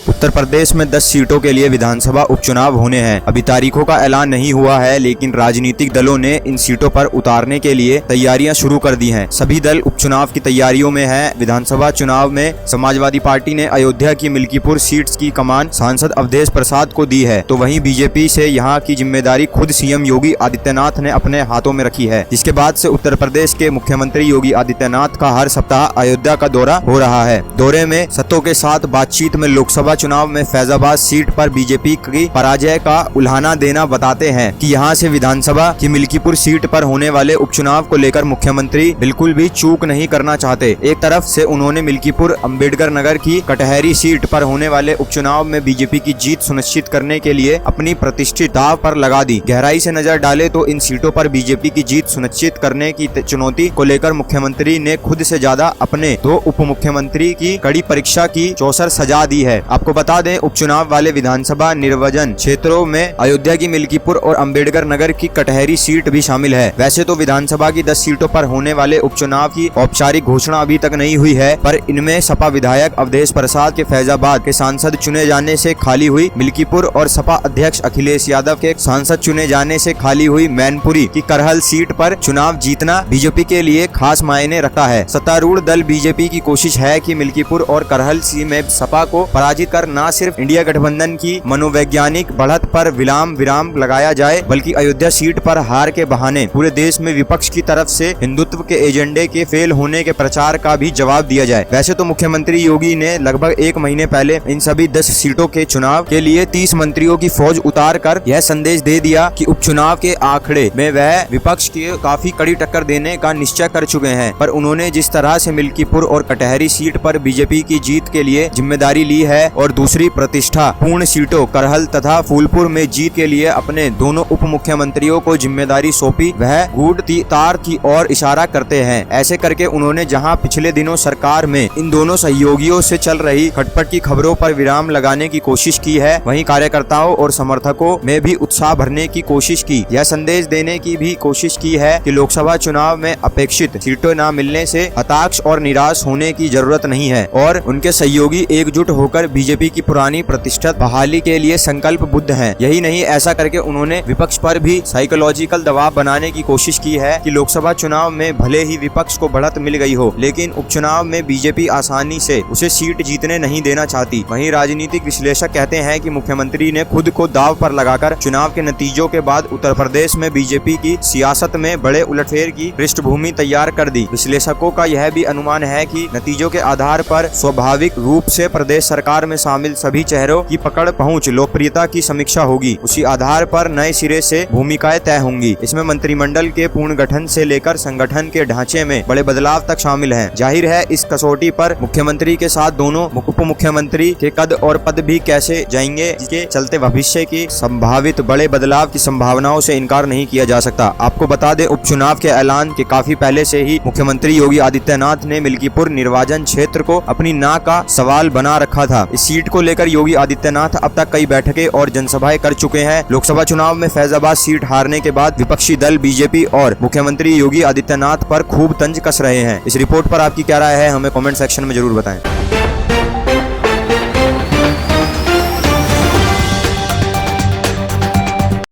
उत्तर प्रदेश में 10 सीटों के लिए विधानसभा उपचुनाव होने हैं। अभी तारीखों का ऐलान नहीं हुआ है, लेकिन राजनीतिक दलों ने इन सीटों पर उतारने के लिए तैयारियां शुरू कर दी हैं। सभी दल उपचुनाव की तैयारियों में हैं। विधानसभा चुनाव में समाजवादी पार्टी ने अयोध्या की मिल्कीपुर सीट की कमान सांसद अवधेश प्रसाद को दी है, तो वहीं बीजेपी से यहां की जिम्मेदारी खुद सीएम योगी आदित्यनाथ ने अपने हाथों में रखी है। जिसके बाद से उत्तर प्रदेश के मुख्यमंत्री योगी आदित्यनाथ का हर सप्ताह अयोध्या का दौरा हो रहा है। दौरे में सत्तों के साथ बातचीत में लोकसभा चुनाव में फैजाबाद सीट पर बीजेपी की पराजय का उल्हाना देना बताते हैं कि यहां से विधानसभा की मिल्कीपुर सीट पर होने वाले उपचुनाव को लेकर मुख्यमंत्री बिल्कुल भी चूक नहीं करना चाहते। एक तरफ से उन्होंने मिल्कीपुर अम्बेडकर नगर की कटहरी सीट पर होने वाले उपचुनाव में बीजेपी की जीत सुनिश्चित करने के लिए अपनी प्रतिष्ठित दांव पर लगा दी। गहराई से नजर डाले तो इन सीटों पर बीजेपी की जीत सुनिश्चित करने की चुनौती को लेकर मुख्यमंत्री ने खुद से ज्यादा अपने 2 उप मुख्यमंत्री की कड़ी परीक्षा की चौसर सजा दी है। आपको बता दें, उपचुनाव वाले विधानसभा निर्वाचन क्षेत्रों में अयोध्या की मिल्कीपुर और अम्बेडकर नगर की कटहरी सीट भी शामिल है। वैसे तो विधानसभा की 10 सीटों पर होने वाले उपचुनाव की औपचारिक घोषणा अभी तक नहीं हुई है, पर इनमें सपा विधायक अवधेश प्रसाद के फैजाबाद के सांसद चुने जाने से खाली हुई मिल्कीपुर और सपा अध्यक्ष अखिलेश यादव के सांसद चुने जाने से खाली हुई मैनपुरी की करहल सीट पर चुनाव जीतना बीजेपी के लिए खास मायने रखता है। सत्तारूढ़ दल बीजेपी की कोशिश है कि मिल्कीपुर और करहल सीट में सपा को पराजित कर न सिर्फ इंडिया गठबंधन की मनोवैज्ञानिक बढ़त पर विराम लगाया जाए, बल्कि अयोध्या सीट पर हार के बहाने पूरे देश में विपक्ष की तरफ से हिंदुत्व के एजेंडे के फेल होने के प्रचार का भी जवाब दिया जाए। वैसे तो मुख्यमंत्री योगी ने लगभग 1 महीने पहले इन सभी 10 सीटों के चुनाव के लिए 30 मंत्रियों की फौज उतार कर यह संदेश दे दिया कि उपचुनाव के आंकड़े में वह विपक्ष की काफी कड़ी टक्कर देने का निश्चय कर चुके हैं। पर उन्होंने जिस तरह से मिल्कीपुर और कटहरी सीट पर बीजेपी की जीत के लिए जिम्मेदारी ली है और दूसरी प्रतिष्ठा पूर्ण सीटों करहल तथा फूलपुर में जीत के लिए अपने दोनों उप मुख्यमंत्रियों को जिम्मेदारी सौंपी, वह गूढ़ तार की ओर इशारा करते हैं। ऐसे करके उन्होंने जहां पिछले दिनों सरकार में इन दोनों सहयोगियों से चल रही खटपट की खबरों पर विराम लगाने की कोशिश की है, वहीं कार्यकर्ताओं और समर्थकों में भी उत्साह भरने की कोशिश की। यह संदेश देने की भी कोशिश की है कि लोकसभा चुनाव में अपेक्षित सीटें न मिलने से हताश और निराश होने की जरूरत नहीं है और उनके सहयोगी एकजुट होकर बीजेपी की पुरानी प्रतिष्ठित बहाली के लिए संकल्प बुद्ध हैं। यही नहीं, ऐसा करके उन्होंने विपक्ष पर भी साइकोलॉजिकल दबाव बनाने की कोशिश की है कि लोकसभा चुनाव में भले ही विपक्ष को बढ़त मिल गई हो, लेकिन उपचुनाव में बीजेपी आसानी से उसे सीट जीतने नहीं देना चाहती। वहीं राजनीतिक विश्लेषक कहते हैं कि मुख्यमंत्री ने खुद को दांव पर लगाकर चुनाव के नतीजों के बाद उत्तर प्रदेश में बीजेपी की सियासत में बड़े उलटफेर की पृष्ठभूमि तैयार कर दी। विश्लेषकों का यह भी अनुमान है कि नतीजों के आधार पर स्वाभाविक रूप से प्रदेश सरकार में शामिल सभी चेहरों की पकड़, पहुंच, लोकप्रियता की समीक्षा होगी। उसी आधार पर नए सिरे से भूमिकाएं तय होंगी। इसमें मंत्रिमंडल के पूर्ण गठन से लेकर संगठन के ढांचे में बड़े बदलाव तक शामिल हैं। जाहिर है, इस कसौटी पर मुख्यमंत्री के साथ दोनों उप मुख्यमंत्री के कद और पद भी कैसे जाएंगे, जिसके चलते भविष्य की संभावित बड़े बदलाव की संभावनाओं से इनकार नहीं किया जा सकता। आपको बता दें, उपचुनाव के ऐलान के काफी पहले से ही मुख्यमंत्री योगी आदित्यनाथ ने मिल्कीपुर निर्वाचन क्षेत्र को अपनी नाक का सवाल बना रखा था। इस सीट को लेकर योगी आदित्यनाथ अब तक कई बैठकें और जनसभाएं कर चुके हैं। लोकसभा चुनाव में फैजाबाद सीट हारने के बाद विपक्षी दल बीजेपी और मुख्यमंत्री योगी आदित्यनाथ पर खूब तंज कस रहे हैं। इस रिपोर्ट पर आपकी क्या राय है, हमें कमेंट सेक्शन में जरूर बताएं।